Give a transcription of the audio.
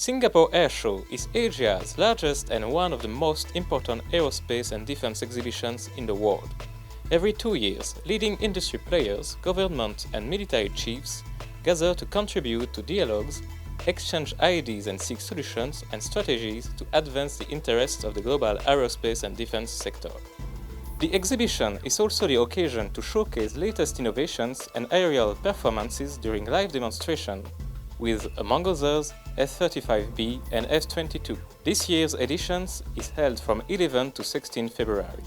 Singapore Airshow is Asia's largest and one of the most important aerospace and defense exhibitions in the world. Every 2 years, leading industry players, government and military chiefs gather to contribute to dialogues, exchange ideas and seek solutions and strategies to advance the interests of the global aerospace and defense sector. The exhibition is also the occasion to showcase latest innovations and aerial performances during live demonstration with, among others, F-35B and F-22. This year's edition is held from 11 to 16 February.